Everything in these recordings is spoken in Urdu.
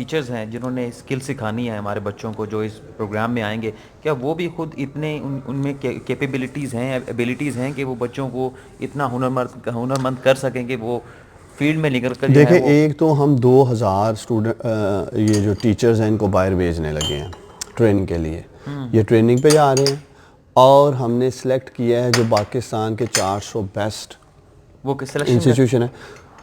ٹیچرز ہیں جنہوں نے اسکل سکھانی ہے ہمارے بچوں کو جو اس پروگرام میں آئیں گے، کیا وہ بھی خود اتنے ان میں کیپیبلٹیز ہیں، ایبلٹیز ہیں کہ وہ بچوں کو اتنا ہنرمند کر سکیں کہ وہ فیلڈ میں نکل کر جو ہے دیکھیں، وہ ایک تو ہم 2,000 اسٹوڈنٹ یہ جو ٹیچرز ہیں ان کو باہر بھیجنے لگے ہیں ٹریننگ کے لیے. یہ ٹریننگ پہ جا رہے ہیں، اور ہم نے سلیکٹ کیا ہے جو پاکستان کے 400 بیسٹ وہ سلیکشن کر انسٹیٹیوشن ہے.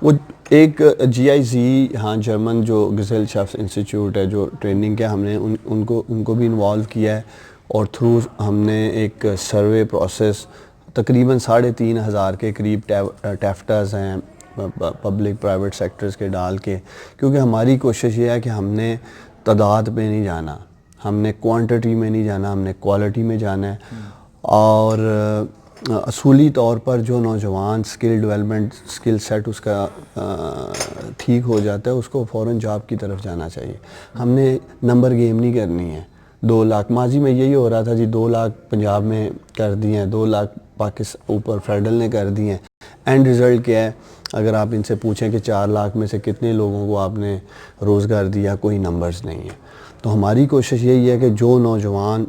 وہ ایک GIZ، ہاں جرمن جو گزیلشافٹ انسٹیٹیوٹ ہے جو ٹریننگ کے، ہم نے ان کو بھی انوالو کیا ہے. اور تھرو ہم نے ایک سروے پروسیس تقریباً 3,500 کے قریب ٹیفٹاز ہیں پبلک پرائیویٹ سیکٹرز کے ڈال کے، کیونکہ ہماری کوشش یہ ہے کہ ہم نے تعداد پہ نہیں جانا، ہم نے کوانٹٹی میں نہیں جانا، ہم نے کوالٹی میں جانا ہے. اور اصولی طور پر جو نوجوان سکل ڈیولپمنٹ سکل سیٹ اس کا ٹھیک ہو جاتا ہے، اس کو فوراً جاب کی طرف جانا چاہیے. ہم نے نمبر گیم نہیں کرنی ہے. 2 لاکھ ماضی میں یہی ہو رہا تھا جی، 2 لاکھ پنجاب میں کر دیے ہیں، 2 لاکھ پاکستان اوپر فیڈرل نے کر دیے ہیں. اینڈ رزلٹ کیا ہے؟ اگر آپ ان سے پوچھیں کہ 4 لاکھ میں سے کتنے لوگوں کو آپ نے روزگار دیا، کوئی نمبرز نہیں ہے. تو ہماری کوشش یہی ہے کہ جو نوجوان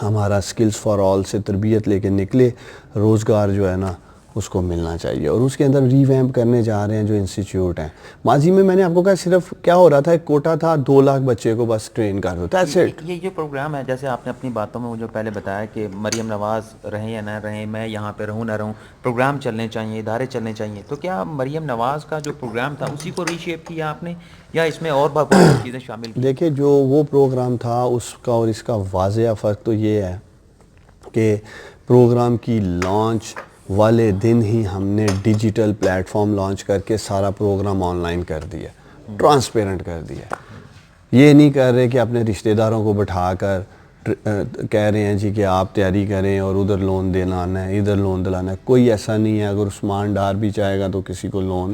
ہمارا سکلز فار آل سے تربیت لے کے نکلے، روزگار جو ہے نا اس کو ملنا چاہیے. اور اس کے اندر ریویمپ کرنے جا رہے ہیں جو انسٹیٹیوٹ ہیں. ماضی میں نے آپ کو کہا صرف کیا ہو رہا تھا، ایک کوٹا تھا 2 لاکھ بچے کو بس ٹرین کر دو، دیٹس اٹ. یہ جو پروگرام ہے، جیسے آپ نے اپنی باتوں میں مجھے پہلے بتایا کہ مریم نواز رہیں یا نہ رہیں، میں یہاں پہ رہوں نہ رہوں، پروگرام چلنے چاہیے، ادارے چلنے چاہیے، تو کیا مریم نواز کا جو پروگرام تھا اسی کو ری شیپ کیا آپ نے، یا اس میں اور بہت سی چیزیں شامل کی؟ دیکھیں، جو وہ پروگرام تھا اس کا اور اس کا واضح فرق تو یہ ہے کہ پروگرام کی لانچ والے دن ہی ہم نے ڈیجیٹل پلیٹ فارم لانچ کر کے سارا پروگرام آن لائن کر دیا، ٹرانسپیرنٹ کر دیا. یہ نہیں کر رہے کہ اپنے رشتہ داروں کو بٹھا کر کہہ رہے ہیں جی کہ آپ تیاری کریں اور ادھر لون دلانا ہے، ادھر لون دلانا ہے. کوئی ایسا نہیں ہے. اگر عثمان ڈار بھی چاہے گا تو کسی کو لون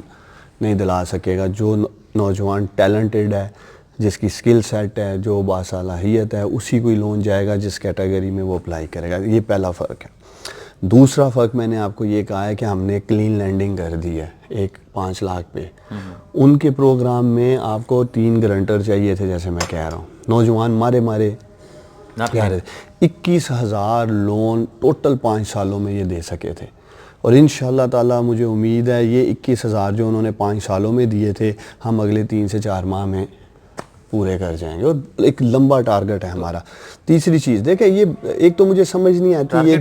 نہیں دلا سکے گا. جو نوجوان ٹیلنٹڈ ہے، جس کی سکل سیٹ ہے، جو باصلاحیت ہے، اسی کوئی لون جائے گا جس کیٹیگری میں وہ اپلائی کرے گا. یہ پہلا فرق ہے. دوسرا فرق میں نے آپ کو یہ کہا ہے کہ ہم نے کلین لینڈنگ کر دی ہے 5 لاکھ پہ. ان کے پروگرام میں آپ کو 3 گرنٹر چاہیے تھے، جیسے میں کہہ رہا ہوں. نوجوان مارے جا رہے تھے. 21,000 لون ٹوٹل 5 سالوں میں یہ دے سکے تھے. اور انشاءاللہ تعالی مجھے امید ہے یہ 21,000 جو انہوں نے 5 سالوں میں دیے تھے، ہم اگلے 3 سے 4 ماہ میں پورے کر جائیں گے. اور ایک لمبا ٹارگٹ ہے ہمارا. تیسری چیز دیکھیں، یہ ایک تو مجھے سمجھ نہیں آتی، یہ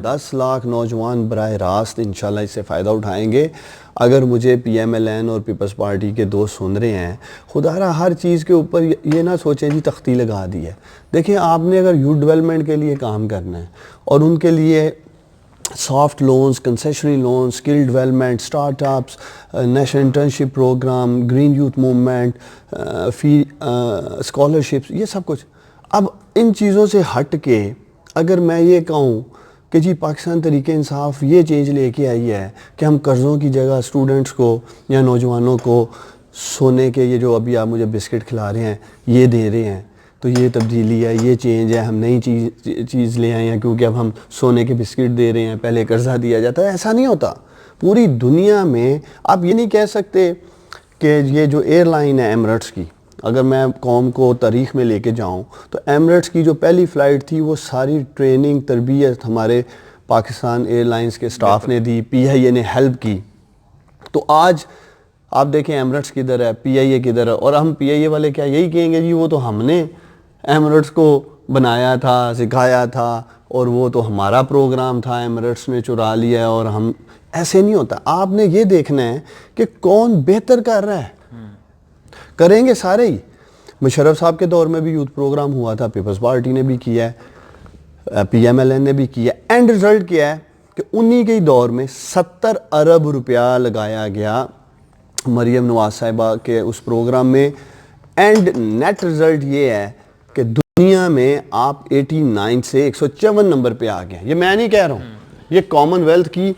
10 لاکھ نوجوان براہ راست انشاءاللہ اس سے فائدہ اٹھائیں گے. اگر مجھے PMLN اور پیپلز پارٹی کے دوست سن رہے ہیں، خدا را ہر چیز کے اوپر یہ نہ سوچیں جی تختی لگا دی ہے. دیکھیں، آپ نے اگر یوتھ ڈیولپمنٹ کے لیے کام کرنا ہے اور ان کے لیے soft loans, concessionary loans, skill development, startups, national internship programme, green youth movement, fee scholarships, یہ سب کچھ. اب ان چیزوں سے ہٹ کے اگر میں یہ کہوں کہ جی پاکستان تحریک انصاف یہ چینج لے کے آئی ہے کہ ہم قرضوں کی جگہ اسٹوڈنٹس کو یا نوجوانوں کو سونے کے، یہ جو ابھی آپ مجھے بسکٹ کھلا رہے ہیں، یہ دے رہے ہیں، تو یہ تبدیلی ہے، یہ چینج ہے، ہم نئی چیز لے آئے ہیں کیونکہ اب ہم سونے کے بسکٹ دے رہے ہیں، پہلے قرضہ دیا جاتا ہے. ایسا نہیں ہوتا. پوری دنیا میں آپ یہ نہیں کہہ سکتے کہ یہ جو ایئر لائن ہے ایمریٹس کی، اگر میں قوم کو تاریخ میں لے کے جاؤں تو ایمریٹس کی جو پہلی فلائٹ تھی وہ ساری ٹریننگ تربیت ہمارے پاکستان ایئر لائنز کے سٹاف نے دی، PIA نے ہیلپ کی. تو آج آپ دیکھیں ایمریٹس کدھر ہے، PIA کدھر ہے. اور ہم PIA والے کیا یہی کہیں گے جی وہ تو ہم نے ایمریٹس کو بنایا تھا، سکھایا تھا، اور وہ تو ہمارا پروگرام تھا، ایمریٹس نے چرا لیا ہے. اور ہم ایسے نہیں ہوتا. آپ نے یہ دیکھنا ہے کہ کون بہتر کر رہا ہے. کریں گے سارے ہی. مشرف صاحب کے دور میں بھی یوتھ پروگرام ہوا تھا، پیپلز پارٹی نے بھی کیا ہے، PMLN نے بھی کیا ہے. اینڈ رزلٹ کیا ہے کہ انہی کے دور میں 70 ارب روپیہ لگایا گیا مریم نواز صاحبہ کے اس پروگرام میں. اینڈ نیٹ رزلٹ یہ ہے کہ دنیا میں آپ 89 سے 154 نمبر پہ آ گئے. یہ میں نہیں کہہ رہا ہوں، یہ کامن ویلتھ کی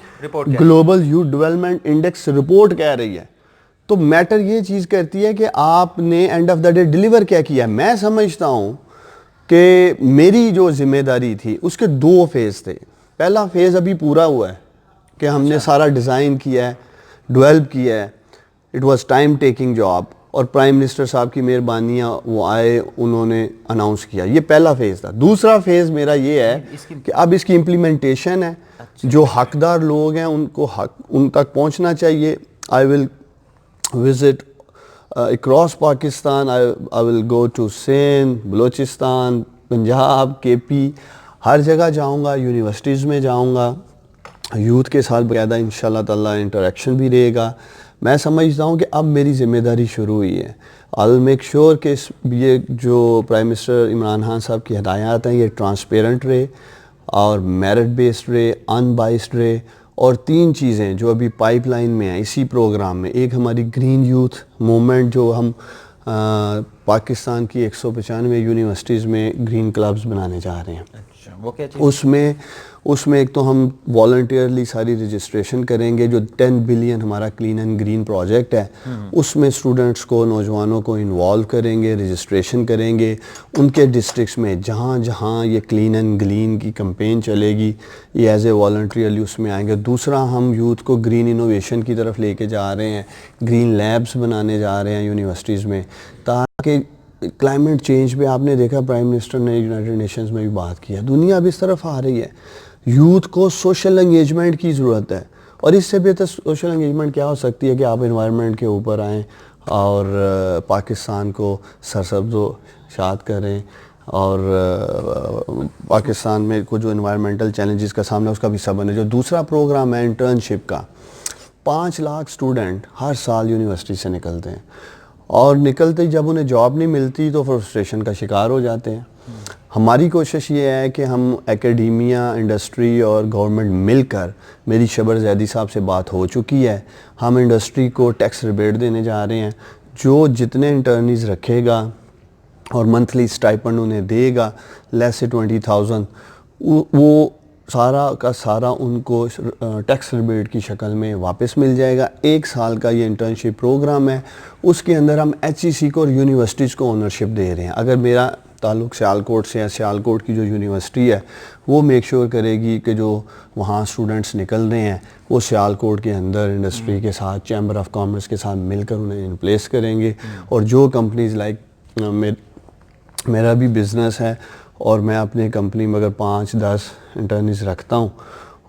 global youth development index report کہہ رہی ہے. تو میٹر یہ چیز کرتی ہے کہ آپ نے and of the day deliver کیا کیا. میں سمجھتا ہوں کہ میری جو ذمہ داری تھی اس کے 2 فیز تھے. پہلا فیز ابھی پورا ہوا ہے کہ ہم نے سارا ڈیزائن کیا ہے، ڈیولپ کیا ہے. It was time taking job, اور پرائم منسٹر صاحب کی مہربانیاں, وہ آئے, انہوں نے اناؤنس کیا. یہ پہلا فیز تھا. دوسرا فیز میرا یہ ہے کہ اب اس کی امپلیمنٹیشن ہے. جو حقدار لوگ ہیں ان کو حق ان تک پہنچنا چاہیے. I will visit across Pakistan, I will go to Sindh, Balochistan, Punjab, K P, ہر جگہ جاؤں گا, یونیورسٹیز میں جاؤں گا, یوتھ کے ساتھ باقاعدہ انشاءاللہ تعالیٰ انٹریکشن بھی رہے گا. میں سمجھتا ہوں کہ اب میری ذمہ داری شروع ہوئی ہے. آئی ول میک شیور کہ یہ جو پرائم منسٹر عمران خان صاحب کی ہدایات ہیں یہ ٹرانسپیرنٹ رہے اور میرٹ بیسڈ رہے, ان بائسڈ رہے. اور 3 چیزیں جو ابھی پائپ لائن میں ہیں اسی پروگرام میں, ایک ہماری گرین یوتھ موومنٹ جو ہم پاکستان کی 195 یونیورسٹیز میں گرین کلبز بنانے جا رہے ہیں. اچھا, وہ کیا چیز؟ اس میں ایک تو ہم والنٹیئرلی ساری رجسٹریشن کریں گے. جو 10 بلین ہمارا کلین اینڈ گرین پروجیکٹ ہے اس میں اسٹوڈنٹس کو, نوجوانوں کو انوالو کریں گے, رجسٹریشن کریں گے. ان کے ڈسٹرکٹس میں جہاں جہاں یہ کلین اینڈ گرین کی کمپین چلے گی یہ ایز اے والنٹیئرلی اس میں آئیں گے. دوسرا, ہم یوتھ کو گرین انوویشن کی طرف لے کے جا رہے ہیں, گرین لیبس بنانے جا رہے ہیں یونیورسٹیز میں, تاکہ کلائمیٹ چینج پہ آپ نے دیکھا پرائم منسٹر نے یونائٹڈ نیشنز میں بھی بات کی ہے, دنیا اب اس طرف آ رہی ہے. یوتھ کو سوشل انگیجمنٹ کی ضرورت ہے, اور اس سے بہتر سوشل انگیجمنٹ کیا ہو سکتی ہے کہ آپ انوائرمنٹ کے اوپر آئیں اور پاکستان کو سرسبز و شاد کریں, اور پاکستان میں کو جو انوائرمنٹل چیلنجز کا سامنا اس کا بھی سبب ہے. جو دوسرا پروگرام ہے انٹرنشپ کا, 5 لاکھ اسٹوڈنٹ ہر سال یونیورسٹی سے نکلتے ہیں, اور نکلتے جب انہیں جاب نہیں ملتی تو فرسٹریشن کا شکار ہو جاتے ہیں. ہماری کوشش یہ ہے کہ ہم اکیڈیمیا, انڈسٹری اور گورنمنٹ مل کر, میری شبر زیدی صاحب سے بات ہو چکی ہے, ہم انڈسٹری کو ٹیکس ریبیٹ دینے جا رہے ہیں. جو جتنے انٹرنیز رکھے گا اور منتھلی اسٹائپنڈ انہیں دے گا لیس سے 20,000, وہ سارا کا سارا ان کو ٹیکس ریبیٹ کی شکل میں واپس مل جائے گا. 1 سال کا یہ انٹرنشپ پروگرام ہے, اس کے اندر ہم HEC کو اور یونیورسٹیز کو اونرشپ دے رہے ہیں. اگر میرا تعلق سیالکوٹ سے ہے, سیالکوٹ کی جو یونیورسٹی ہے وہ میک شور کرے گی کہ جو وہاں اسٹوڈنٹس نکل رہے ہیں وہ سیالکوٹ کے اندر انڈسٹری کے ساتھ, چیمبر آف کامرس کے ساتھ مل کر انہیں ان پلیس کریں گے. اور جو کمپنیز لائک میرا بھی بزنس ہے اور میں اپنے کمپنی میں اگر 5-10 انٹرنیز رکھتا ہوں,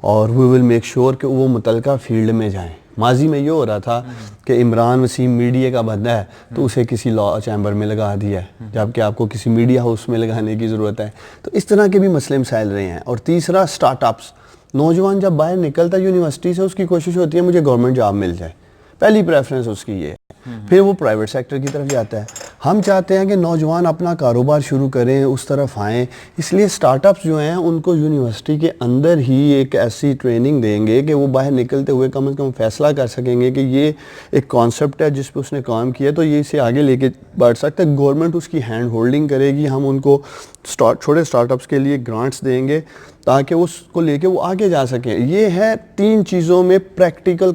اور وی ول میک شور کہ وہ متعلقہ فیلڈ میں جائیں. ماضی میں یہ ہو رہا تھا کہ عمران وسیم میڈیا کا بندہ ہے تو اسے کسی لا چیمبر میں لگا دیا ہے, جبکہ آپ کو کسی میڈیا ہاؤس میں لگانے کی ضرورت ہے. تو اس طرح کے بھی مسئلے مسائل رہے ہیں. اور تیسرا, اسٹارٹ اپس. نوجوان جب باہر نکلتا ہے یونیورسٹی سے, اس کی کوشش ہوتی ہے مجھے گورنمنٹ جاب مل جائے, پہلی پریفرنس اس کی یہ ہے. پھر وہ پرائیویٹ سیکٹر کی طرف جاتا ہے. ہم چاہتے ہیں کہ نوجوان اپنا کاروبار شروع کریں, اس طرف آئیں. اس لیے سٹارٹ اپس جو ہیں ان کو یونیورسٹی کے اندر ہی ایک ایسی ٹریننگ دیں گے کہ وہ باہر نکلتے ہوئے کم از کم فیصلہ کر سکیں گے کہ یہ ایک کانسیپٹ ہے جس پہ اس نے کام کیا تو یہ اسے آگے لے کے بڑھ سکتا ہے. گورنمنٹ اس کی ہینڈ ہولڈنگ کرے گی, ہم ان کو چھوٹے سٹارٹ اپس کے لیے گرانٹس دیں گے تاکہ اس کو لے کے وہ آگے جا سکیں. یہ ہے 3 چیزوں میں پریکٹیکل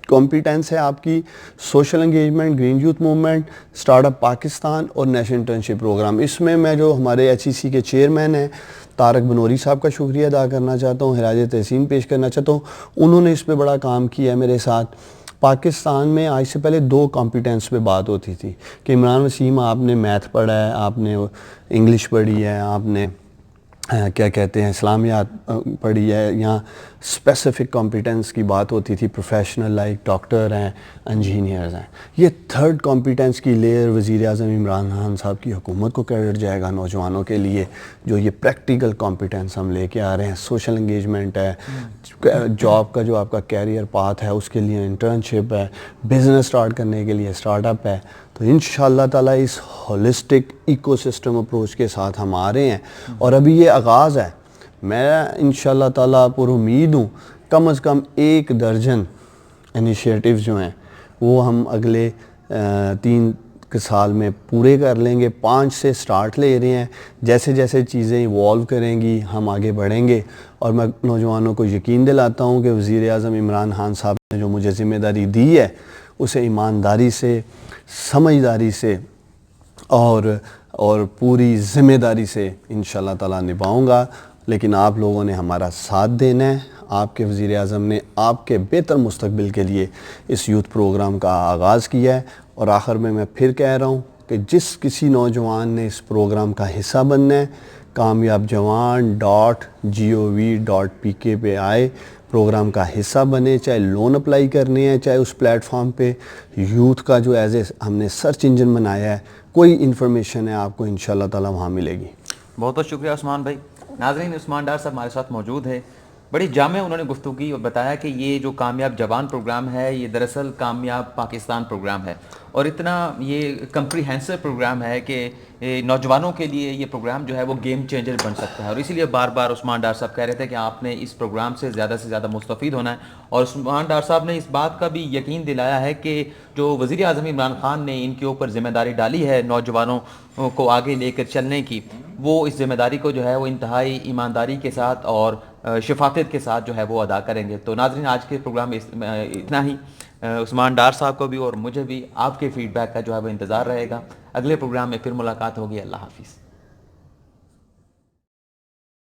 کمپیٹنس ہے آپ کی: social engagement, green youth movement, start up Pakistan اور نیشنل انٹرنشپ پروگرام. اس میں جو ہمارے HEC کے چیئرمین ہیں طارق بنوری صاحب کا شکریہ ادا کرنا چاہتا ہوں, خراج تحسین پیش کرنا چاہتا ہوں. انہوں نے اس پہ بڑا کام کیا ہے میرے ساتھ. پاکستان میں آج سے پہلے 2 کمپیٹنس پہ بات ہوتی تھی کہ عمران وسیم آپ نے میتھ پڑھا ہے, آپ نے انگلش پڑھی ہے, آپ نے کیا کہتے ہیں اسلامیات پڑھی ہے. یہاں اسپیسیفک کمپیٹنس کی بات ہوتی تھی, پروفیشنل لائک ڈاکٹر ہیں, انجینئرز ہیں. یہ 3rd کمپیٹنس کی لیئر وزیر اعظم عمران خان صاحب کی حکومت کو کریڈٹ جائے گا نوجوانوں کے لیے, جو یہ پریکٹیکل کمپیٹنس ہم لے کے آ رہے ہیں. سوشل انگیجمنٹ ہے, جاب کا جو آپ کا کیریئر پاتھ ہے اس کے لیے انٹرنشپ ہے, بزنس سٹارٹ کرنے کے لیے سٹارٹ اپ ہے. تو انشاءاللہ تعالیٰ اس ہولسٹک ایکو سسٹم اپروچ کے ساتھ ہم آ رہے ہیں اور ابھی یہ آغاز ہے. میں انشاءاللہ تعالیٰ پر امید ہوں کم از کم 1 درجن انیشیٹیوز جو ہیں وہ ہم اگلے 3 سال میں پورے کر لیں گے. 5 سے سٹارٹ لے رہے ہیں, جیسے جیسے چیزیں ایوالو کریں گی ہم آگے بڑھیں گے. اور میں نوجوانوں کو یقین دلاتا ہوں کہ وزیر اعظم عمران خان صاحب نے جو مجھے ذمہ داری دی ہے اسے ایمانداری سے, سمجھداری سے اور پوری ذمہ داری سے انشاءاللہ تعالیٰ نبھاؤں گا. لیکن آپ لوگوں نے ہمارا ساتھ دینا ہے, آپ کے وزیر اعظم نے آپ کے بہتر مستقبل کے لیے اس یوتھ پروگرام کا آغاز کیا ہے. اور آخر میں پھر کہہ رہا ہوں کہ جس کسی نوجوان نے اس پروگرام کا حصہ بننا ہے kamiyaabjawan.gov.pk پہ آئے, پروگرام کا حصہ بنے, چاہے لون اپلائی کرنے ہیں, چاہے اس پلیٹ فارم پہ یوتھ کا جو ایز اے ہم نے سرچ انجن بنایا ہے, کوئی انفارمیشن ہے آپ کو انشاءاللہ تعالی وہاں ملے گی. بہت بہت شکریہ عثمان بھائی. ناظرین, عثمان ڈار صاحب ہمارے ساتھ موجود ہے. بڑی جامع انہوں نے گفتگو کی اور بتایا کہ یہ جو کامیاب جوان پروگرام ہے یہ دراصل کامیاب پاکستان پروگرام ہے, اور اتنا یہ کمپریہنسو پروگرام ہے کہ نوجوانوں کے لیے یہ پروگرام جو ہے وہ گیم چینجر بن سکتا ہے. اور اسی لیے بار بار عثمان ڈار صاحب کہہ رہے تھے کہ آپ نے اس پروگرام سے زیادہ مستفید ہونا ہے. اور عثمان ڈار صاحب نے اس بات کا بھی یقین دلایا ہے کہ جو وزیر اعظم عمران خان نے ان کے اوپر ذمہ داری ڈالی ہے نوجوانوں کو آگے لے کر چلنے کی, وہ اس ذمہ داری کو جو ہے وہ انتہائی ایمانداری کے ساتھ اور شفافیت کے ساتھ جو ہے وہ ادا کریں گے. تو ناظرین, آج کے پروگرام میں اتنا ہی. عثمان ڈار صاحب کو بھی اور مجھے بھی آپ کے فیڈ بیک کا جو ہے وہ انتظار رہے گا. اگلے پروگرام میں پھر ملاقات ہوگی. اللہ حافظ.